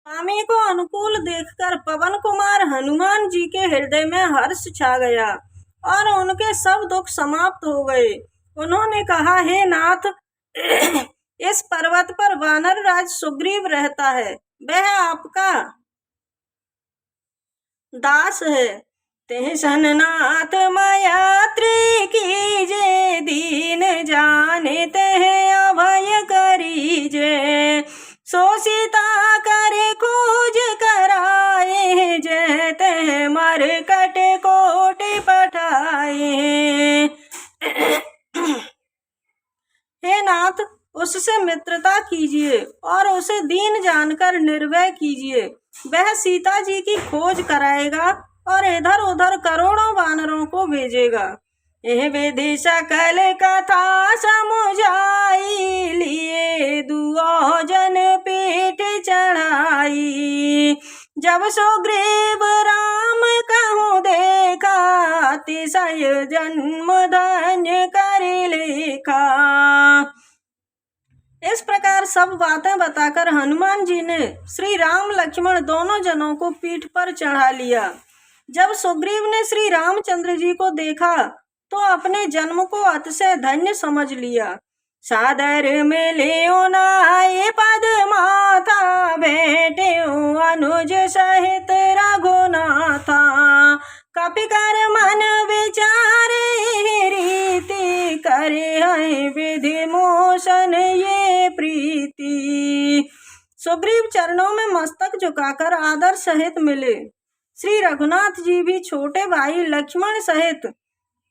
स्वामी को अनुकूल देखकर पवन कुमार हनुमान जी के हृदय में हर्ष छा गया और उनके सब दुख समाप्त हो गए। उन्होंने कहा, हे नाथ, इस पर्वत पर वानर राज सुग्रीव रहता है, वह आपका दास है। ते सननाथ मायात्री कीजे, दीन जाने ते अभय करीजे। सो सीता करे खोज कराए, जय ते मरकट कोट पठाए। हे नाथ, उससे मित्रता कीजिए और उसे दीन जानकर निर्भय कीजिए। वह सीता जी की खोज कराएगा और इधर उधर करोड़ों वानरों को भेजेगा। यह विधि सकल कथा समुझाई, लिए दुओ जन पीठ चढ़ाई। जब सुग्रीव राम कहूँ देखा, अतिशय जन्म धन्य कर लेखा। इस प्रकार सब बातें बताकर हनुमान जी ने श्री राम लक्ष्मण दोनों जनों को पीठ पर चढ़ा लिया। जब सुग्रीव ने श्री रामचंद्र जी को देखा तो अपने जन्म को अतिशय धन्य समझ लिया। सादर में लियो नाय पद माथा, भेटे अनुज सहित रघुनाथा। कपि कर मन विचारे, रीति करे हैं विधि मोशन ये प्रीति। सुग्रीव चरणों में मस्तक झुकाकर आदर सहित मिले। श्री रघुनाथ जी भी छोटे भाई लक्ष्मण सहित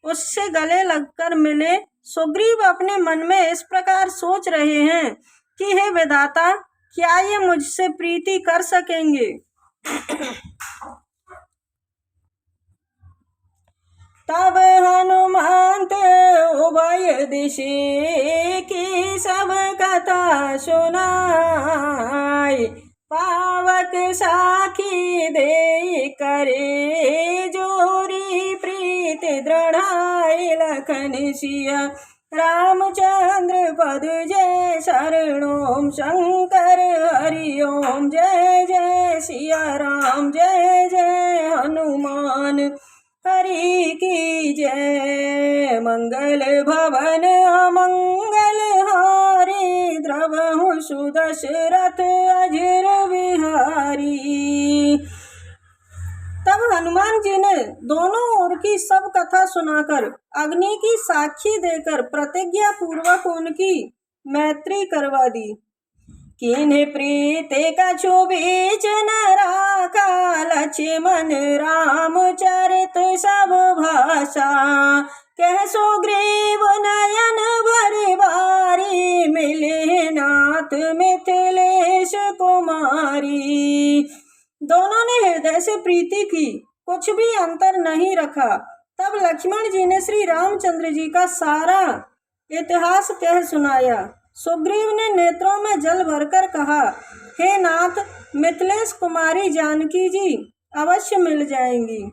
उससे गले लगकर मिले। सुग्रीव अपने मन में इस प्रकार सोच रहे हैं कि हे विधाता, क्या ये मुझसे प्रीति कर सकेंगे? तब हनुमंत उभय दिशे की सब कथा सुनाई। पावक साखी दे करे, जोरी प्रीति दृढ़ाई। लखन सिया रामचंद्र पद जय, शरणों शंकर हरि ओम। जय जय सिया राम, जय जय हनुमान हरि की जय। मंगल भवन अमंगल हारी, द्रवहु सुदशरथ अजर बिहारी। तब हनुमान जी ने दोनों ओर की सब कथा सुनाकर, अग्नि की साक्षी देकर प्रतिज्ञा पूर्वक उनकी मैत्री करवा दी। किन्हीं प्रीति कछु बीच न राखा, लक्ष्मण राम चरित सब भाषा। कह सुग्रीव नयन भरि बारी, मिले नाथ मिथिलेश कुमारी। दोनों ने हृदय से प्रीति की, कुछ भी अंतर नहीं रखा। तब लक्ष्मण जी ने श्री रामचंद्र जी का सारा इतिहास कह सुनाया। सुग्रीव ने नेत्रों में जल भरकर कहा, हे नाथ, मिथिलेश कुमारी जानकी जी अवश्य मिल जाएंगी।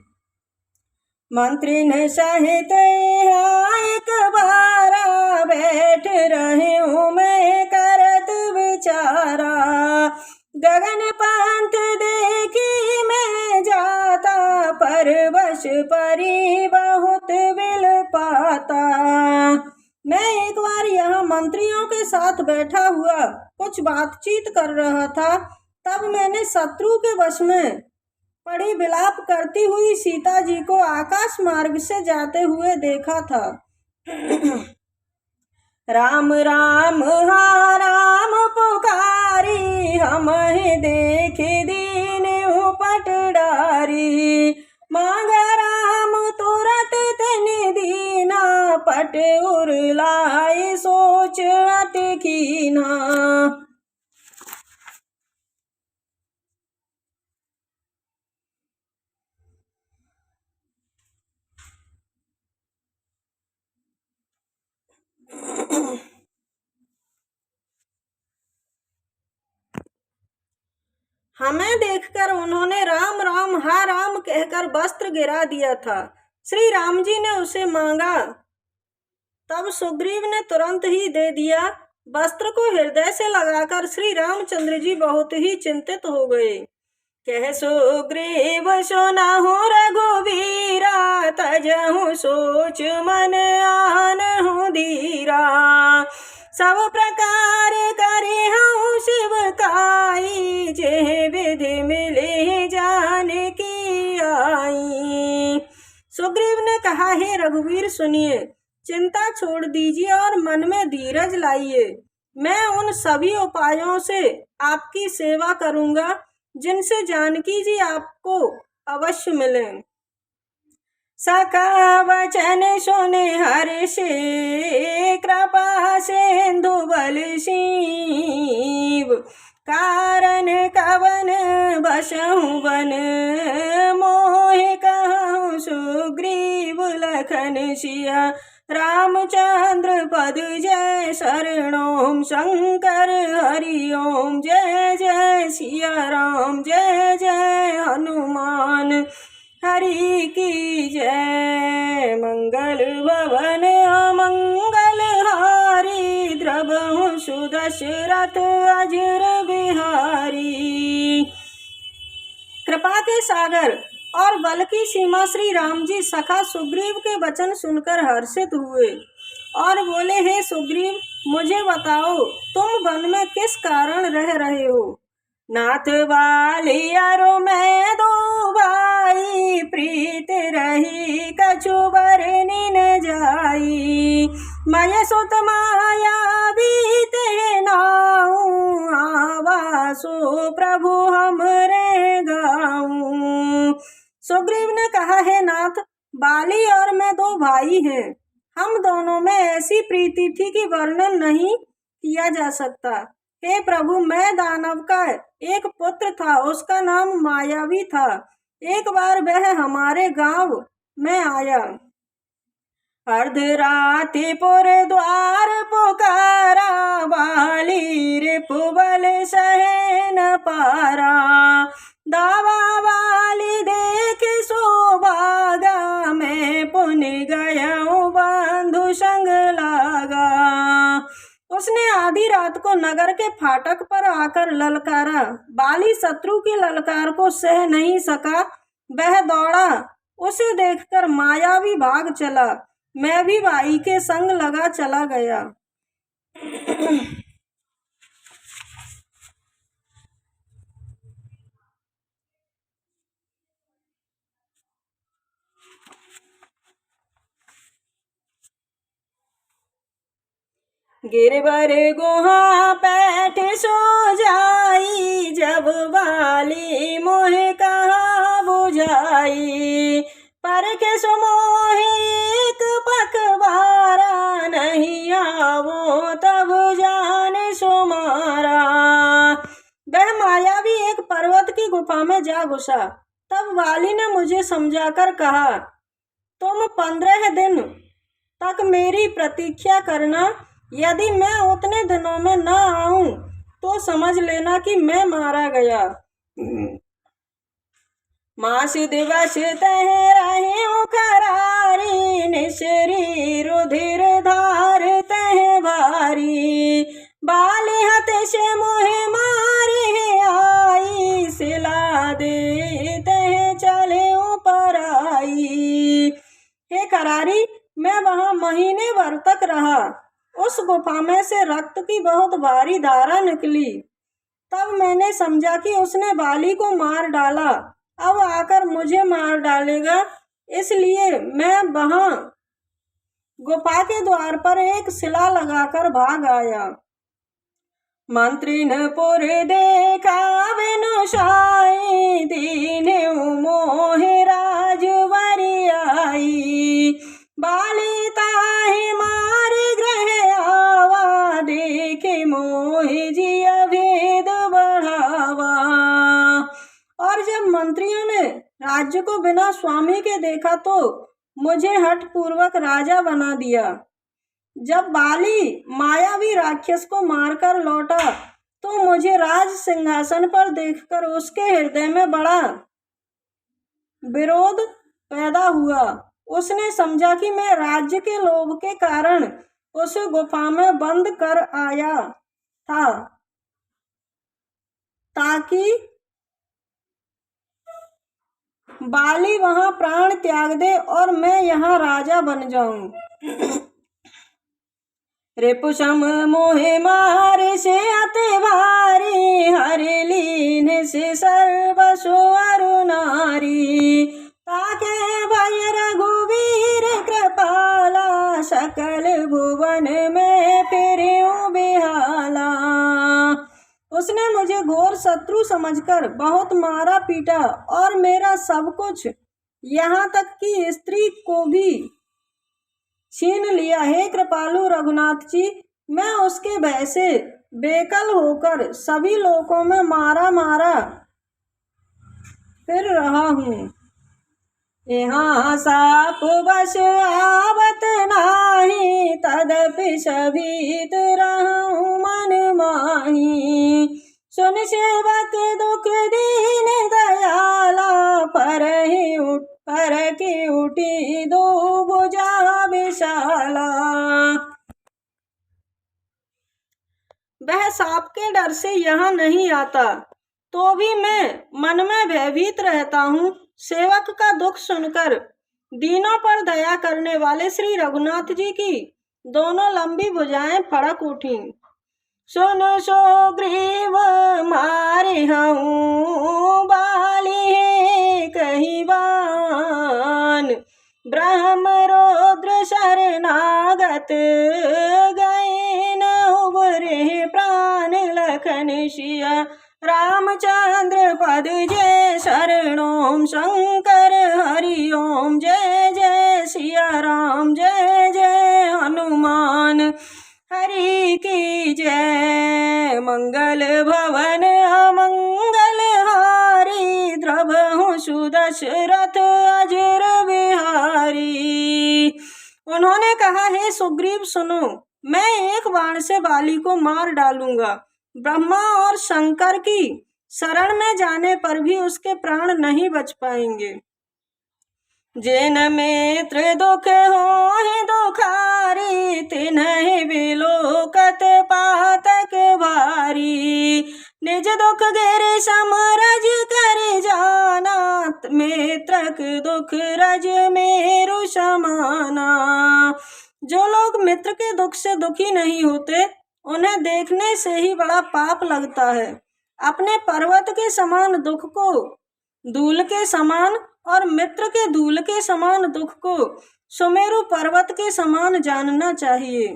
मंत्री ने सहित एक बारा, बैठ रहे हूँ मैं करत विचारा। गगन पंथ देखी मैं जाता, परवश परी बहुत बिल पाता। मैं एक बार यहाँ मंत्रियों के साथ बैठा हुआ कुछ बातचीत कर रहा था, तब मैंने शत्रु के वश में पड़ी विलाप करती हुई सीता जी को आकाश मार्ग से जाते हुए देखा था। राम राम हा राम पुकारी, हम ही देख दीन उपट डारी। मांगा राम तुरत तनि दीना, पट उरलाए सोच अटकीना। हमें देखकर उन्होंने राम राम हा राम कहकर वस्त्र गिरा दिया था। श्री राम जी ने उसे मांगा, तब सुग्रीव ने तुरंत ही दे दिया। वस्त्र को हृदय से लगाकर श्री रामचंद्र जी बहुत ही चिंतित हो गए। कह सुग्रीव सुनहु रघुवीरा, तजहु सोच मन आनहु धीरा। सब प्रकार करे हूँ शिवकाई, जे विधि मिले जानकी आई। सुग्रीव ने कहा, हे रघुवीर सुनिए, चिंता छोड़ दीजिए और मन में धीरज लाइए। मैं उन सभी उपायों से आपकी सेवा करूंगा जिनसे जानकी जी आपको अवश्य मिले। सखा वचन सुने हर्षे, कृपा सिंधु बल शिव। कारण कवन बसहु वन, मोहि कहूँ सुग्रीव लखन सिया। रामचंद्र पद जय शरणों, शंकर हरि ओम जय जय सिया राम। जय जय हनुमान हरि की जय। मंगल भवन अमंगल हारी, द्रवहु सुदशरथ अजर बिहारी। कृपा के सागर और बल की सीमा श्री राम जी सखा सुग्रीव के वचन सुनकर हर्षित हुए और बोले, हे सुग्रीव, मुझे बताओ तुम वन में किस कारण रह रहे हो। नाथ बालियारो मैं दो भाई, प्रीत रही कछु बरनी न जाई। मय सुत माया बीते नाऊ, आवासो प्रभु हमरे गाऊं। सुग्रीव ने कहा, हे नाथ, बाली और मैं दो भाई हैं। हम दोनों में ऐसी प्रीति थी कि वर्णन नहीं किया जा सकता। हे प्रभु, मैं दानव का एक पुत्र था, उसका नाम मायावी था। एक बार वह हमारे गांव में आया। अर्धरातिपुर द्वार पुकारा, बाली रिपुबल सहे न पारा। दावा वाली देख सोभागा, मैं पुन गया बंधु संग लागा। उसने आधी रात को नगर के फाटक पर आकर ललकारा। बाली शत्रु की ललकार को सह नहीं सका, वह दौड़ा। उसे देखकर मायावी भाग चला। मैं भी भाई के संग लगा चला गया। गिरवर गुहा पैठ सो जाई, जब बाली मोह कहा बुझाई। पर के सुमोहि एक पखवारा, नहीं आवो तब जान सुमारा। वह मायावी एक पर्वत की गुफा में जा घुसा। तब बाली ने मुझे समझाकर कहा, तुम 15 दिन तक मेरी प्रतीक्षा करना। यदि मैं उतने दिनों में न आऊं तो समझ लेना कि मैं मारा गया। मास दिवस तह रहे करारी, निश्री रुधिर धार तह भारी। बाली हत से मोहे मारे आई, सिला दे तह चले ऊपर आई। हे करारी, मैं वहां महीने भर तक रहा। उस गुफा में से रक्त की बहुत भारी धारा निकली। तब मैंने समझा कि उसने बाली को मार डाला, अब आकर मुझे मार डालेगा। इसलिए मैं वहां गुफा के द्वार पर एक शिला लगाकर भाग आया। मंत्री न पुर देखा विनुषाई, दीन मोह राजवरी आई। बाली ताहि मार ग्रह आवा, देखे मोह जिया भेद बढ़ावा। और जब मंत्रियों ने राज्य को बिना स्वामी के देखा तो मुझे हठ पूर्वक राजा बना दिया। जब बाली मायावी राक्षस को मारकर लौटा तो मुझे राज सिंहासन पर देखकर उसके हृदय में बड़ा विरोध पैदा हुआ। उसने समझा कि मैं राज्य के लोभ के कारण उस गुफा में बंद कर आया था ताकि बाली वहां प्राण त्याग दे और मैं यहाँ राजा बन जाऊं। रिपुसम मोहे मारे से अति भारी, हरि लीन से सर्वसु अरु नारी। ताके भय रघुवीर कृपाला, सकल भुवन में फिरूं बेहाला। उसने मुझे घोर शत्रु समझकर बहुत मारा पीटा और मेरा सब कुछ, यहाँ तक कि स्त्री को भी छीन लिया। हे कृपालु रघुनाथ जी, मैं उसके भय से बेकल होकर सभी लोकों में मारा मारा फिर रहा हूँ। यहाँ साप बस आवत नाही, तदपि सभीत रहूं मन माही। सुन सेवक दुख दीन दयाला, पर की उठी दो भुजा विशाला। वह सांप के डर से यहाँ नहीं आता, तो भी मैं मन में भयभीत रहता हूँ। सेवक का दुख सुनकर दीनों पर दया करने वाले श्री रघुनाथ जी की दोनों लंबी भुजाएं फड़क उठी। सुन सुग्रीव मारे हूँ बाली कही बान, ब्रह्म रुद्र शरणागत गए न उबरे प्राण। लखन सिया रामचंद्र पद जय शरणों शंकर हरि ओम। जय जय सिया राम, जय जय हनुमान हरि की जय। मंगल भवन अमंगल हारी, द्रवहु सुदशरथ अजर बिहारी। उन्होंने कहा, हे सुग्रीव सुनो, मैं एक बाण से बाली को मार डालूंगा। ब्रह्मा और शंकर की शरण में जाने पर भी उसके प्राण नहीं बच पाएंगे। जिन मित्र दुख होहि दुखारी, तिन्हि बिलोकत पातक भारी। निज दुख गिरि समरज कर जाना, मित्रक दुख रज मेरु समाना। जो लोग मित्र के दुख से दुखी नहीं होते, उन्हें देखने से ही बड़ा पाप लगता है। अपने पर्वत के समान दुख को धूल के समान और मित्र के धूल के समान दुख को सुमेरु पर्वत के समान जानना चाहिए।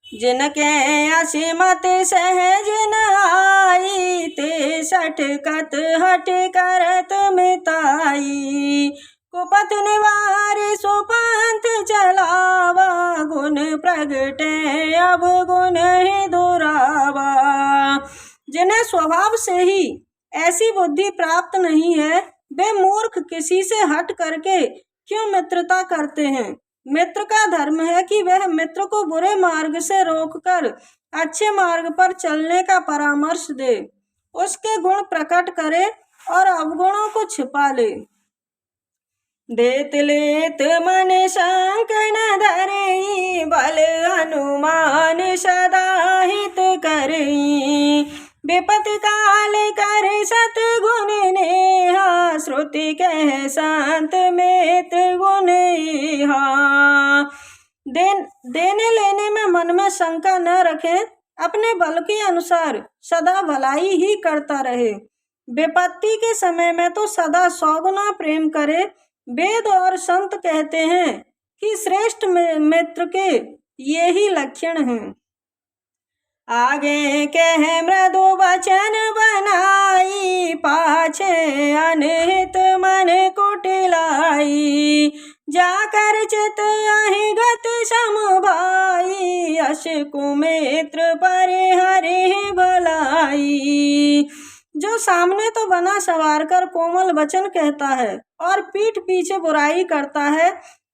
जिनके असीमत सहज न आई, ते सटकत हट करत मिताई। कुपथ निवारे सुपंथ चलावा, गुण प्रगटे अब गुण ही दुरावा। जिन्हें स्वभाव से ही ऐसी बुद्धि प्राप्त नहीं है, वे मूर्ख किसी से हट करके क्यों मित्रता करते हैं। मित्र का धर्म है कि वह मित्र को बुरे मार्ग से रोककर अच्छे मार्ग पर चलने का परामर्श दे, उसके गुण प्रकट करे और अवगुणों को छिपा ले। देत लेत मन शंक न धरई, बल हनुमान सदा हित करई। विपत काल कर सत गुण नेहा, श्रुति कह संत मेत गुण इहा। देने लेने में मन में शंका न रखे, अपने बल के अनुसार सदा भलाई ही करता रहे। विपत्ति के समय में तो सदा 100 गुना प्रेम करे। वेद और संत कहते हैं कि श्रेष्ठ मित्र के ये ही लक्षण हैं। आगे कह मृदु वचन बनाई, पाछे अनहित मन कुटिलाई। जाकर चित अहिगत समभाई, यश कुमित्र परिहरि भलाई। जो सामने तो बना सवार कर कोमल वचन कहता है और पीठ पीछे बुराई करता है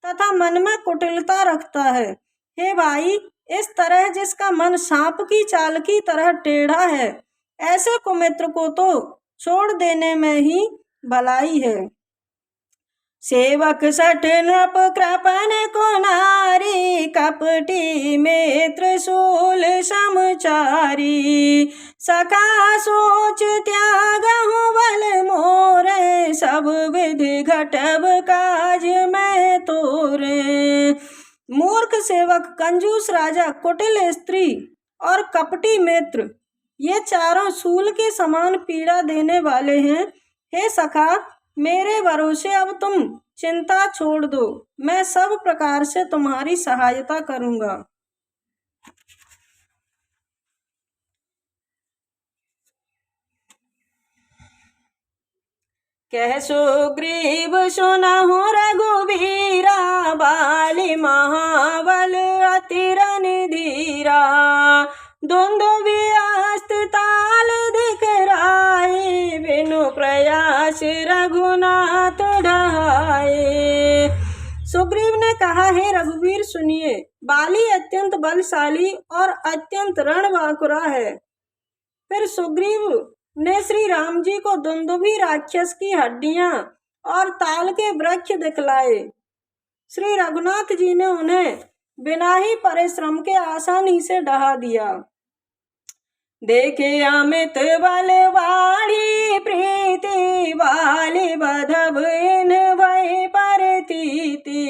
तथा मन में कुटिलता रखता है। हे भाई, इस तरह जिसका मन सांप की चाल की तरह टेढ़ा है, ऐसे कुमित्र को तो छोड़ देने में ही भलाई है। सेवक सठ नृप कृपन को नारी, कपटी में त्रिशूल समचारी। सखा सोच त्यागहु बल मोरे, सब विधि घटब काज में तोरे। मूर्ख सेवक, कंजूस राजा, कुटिल स्त्री और कपटी मित्र, ये चारों शूल के समान पीड़ा देने वाले हैं। हे सखा, मेरे भरोसे अब तुम चिंता छोड़ दो, मैं सब प्रकार से तुम्हारी सहायता करूंगा। कह सुग्रीव सुनहु रघुबीरा, बाली महाबल अति रणधीरा। दुंदुभि अस्त्र ताल दिखराए, बिनु प्रयास रघुनाथ ढहाए। सुग्रीव ने कहा, हे रघुवीर सुनिए, बाली अत्यंत बलशाली और अत्यंत रणबांकुरा है। फिर सुग्रीव ने श्री राम जी को दुंदुभि राक्षस की हड्डियां और ताल के वृक्ष दिखलाए। श्री रघुनाथ जी ने उन्हें बिना ही परिश्रम के आसानी से ढहा दिया। देखे अमित बल वाली प्रीति, बाली बधब इन भय परतीति।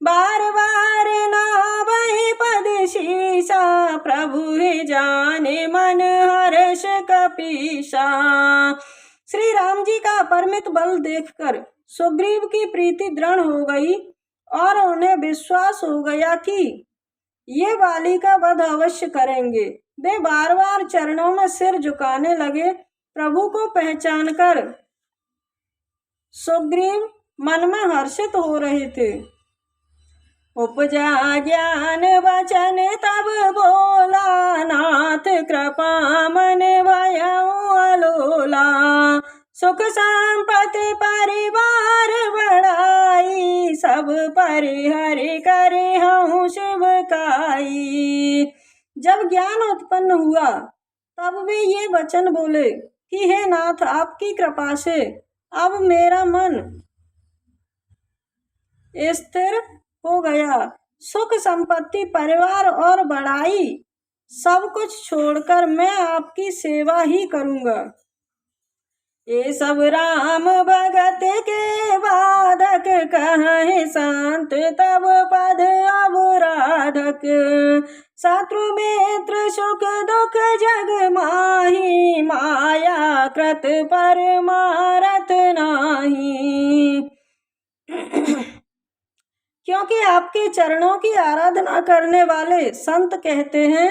बार बार नावहि पद शीसा, प्रभु ही जाने मन हर्ष कपीसा। श्री राम जी का अपरिमित बल देखकर सुग्रीव की प्रीति दृढ़ हो गई और उन्हें विश्वास हो गया कि ये बाली का वध अवश्य करेंगे। वे बार बार चरणों में सिर झुकाने लगे। प्रभु को पहचानकर सुग्रीव मन में हर्षित हो रहे थे। उपजा ज्ञान वचन तब बोला, नाथ कृपा मन भयउ अलोला। सुख संपत्ति परिवार बढ़ाई, सब परिहरि करे हूँ शिव काई। जब ज्ञान उत्पन्न हुआ तब वे ये वचन बोले कि हे नाथ, आपकी कृपा से अब मेरा मन स्थिर हो गया। सुख संपत्ति, परिवार और बड़ाई सब कुछ छोड़कर मैं आपकी सेवा ही करूंगा। ये सब राम भगत के बाधक, कहे शांत तब पद अवराधक। शत्रु मित्र सुख दुख जग माही, माया कृत परमारथ नाही। क्योंकि आपके चरणों की आराधना करने वाले संत कहते हैं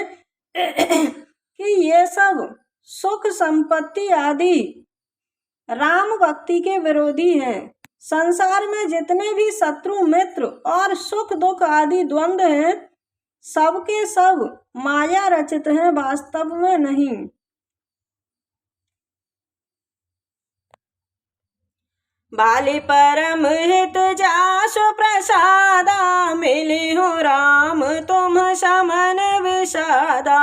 कि ये सब सुख संपत्ति आदि राम भक्ति के विरोधी हैं। संसार में जितने भी शत्रु मित्र और सुख दुख आदि द्वंद्व हैं, सबके सब माया रचित हैं, वास्तव में नहीं। बाली परम हित जासु प्रसादा, मिली हो राम तुम समन विषादा।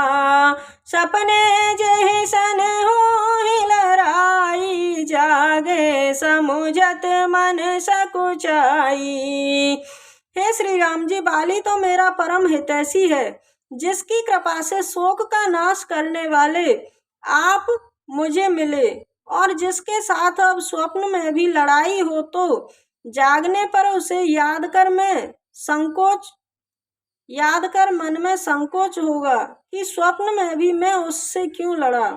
सपने जहि सन हो हिलराई, जागे समुझत मन सकुचाई। हे श्री राम जी, बाली तो मेरा परम हितैषी है, जिसकी कृपा से शोक का नाश करने वाले आप मुझे मिले और जिसके साथ अब स्वप्न में भी लड़ाई हो तो जागने पर उसे याद कर मन में संकोच होगा कि स्वप्न में भी मैं उससे क्यों लड़ा।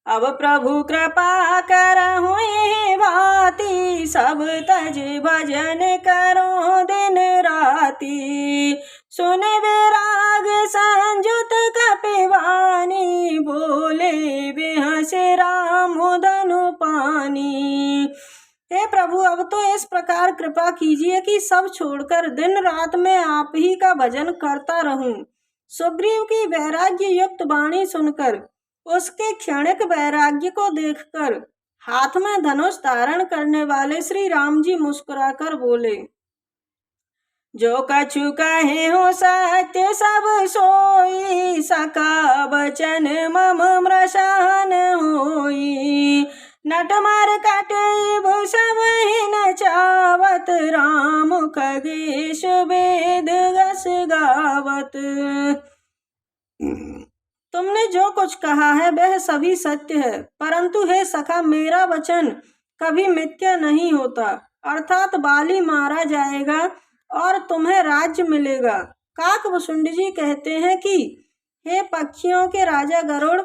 अब प्रभु कृपा करहु एहि भांति, सब तज भजन करो दिन राति। सुन विराग संजुत कपिवानी, बोले बिहस राम धनु पानी। हे प्रभु, अब तो इस प्रकार कृपा कीजिए कि सब छोड़कर दिन रात मैं आप ही का भजन करता रहूं। सुग्रीव की वैराग्य युक्त वाणी सुनकर, उसके क्षणिक वैराग्य को देखकर हाथ में धनुष धारण करने वाले श्री राम जी मुस्कुराकर बोले, जो कछु कहे हो सत्य सब सोई, सका वचन मम मृषान होई। नटमर कटे सब ही न शेष वेद गस गावत। तुमने जो कुछ कहा है वह सभी सत्य है, परंतु हे सखा, मेरा वचन कभी मिथ्या नहीं होता। अर्थात बाली मारा जाएगा और तुम्हें राज्य मिलेगा। काकभुसुंड जी कहते हैं कि हे पक्षियों के राजा गरुड़,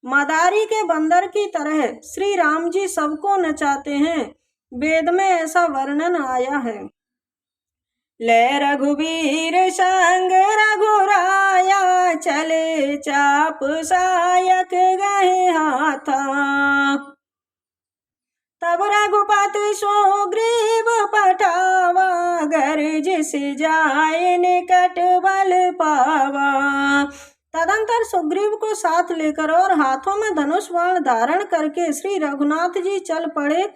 मदारी के बंदर की तरह श्री राम जी सबको नचाते हैं। वेद में ऐसा वर्णन आया है। ले रघुवीर संग रघुराया, चले चाप सायक गहे हाथा। तब रघुपति सुग्रीव पठावा, गर्ज से जाए निकट बल पावा। तदंतर सुग्रीव को साथ लेकर और हाथों में धनुष बाण धारण करके श्री रघुनाथ जी चल पड़े।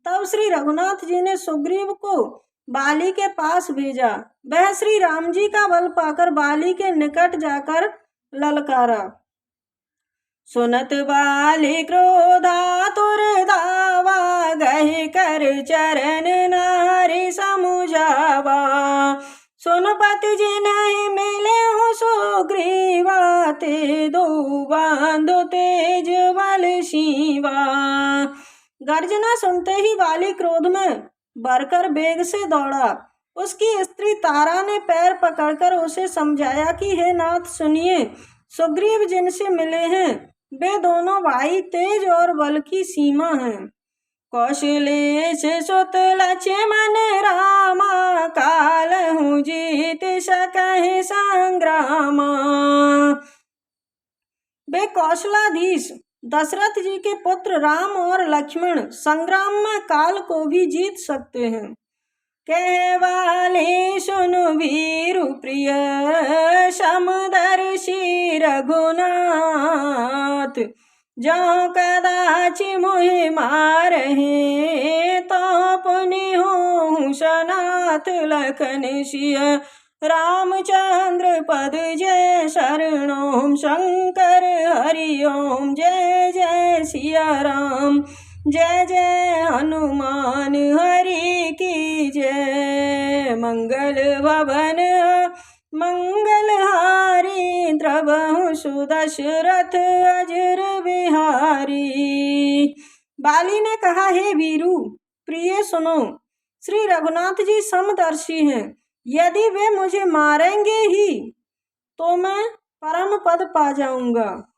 तब श्री रघुनाथ जी ने सुग्रीव को बाली के पास भेजा। वह श्री राम जी का बल पाकर बाली के निकट जाकर ललकारा। सुनत बाली क्रोधातुर धावा, गहे कर चरण नारी समुझावा। सुन पति जी नहीं मिले हो सुग्रीवा, ते दो बांधो तेज बल शिवा। गर्जना सुनते ही बाली क्रोध में भरकर बेग से दौड़ा। उसकी स्त्री तारा ने पैर पकड़कर उसे समझाया कि हे नाथ सुनिए, सुग्रीव जिनसे मिले हैं वे दोनों भाई तेज और बल की सीमा हैं। कौशलेश सुत लक्ष्मण रामा, कालहु जीत सकहि संग्रामा। वे कौशलाधीश दशरथ जी के पुत्र राम और लक्ष्मण संग्राम में काल को भी जीत सकते हैं। कहवाले सुनु वीरु प्रिय, समदर्शी रघुनाथ। जो कदाचि मोहि मारहि, तो पुनि होहु सनाथ। लखन सिय रामचंद्र पद जय शरण, ओम शंकर हरि ओम जय जय सिया राम। जय जय हनुमान हरि की जय। मंगल भवन मंगलहारी, द्रवहु सुदशरथ अजर बिहारी। बाली ने कहा, हे वीरू प्रिय सुनो, श्री रघुनाथ जी समदर्शी हैं। यदि वे मुझे मारेंगे ही तो मैं परम पद पा जाऊंगा।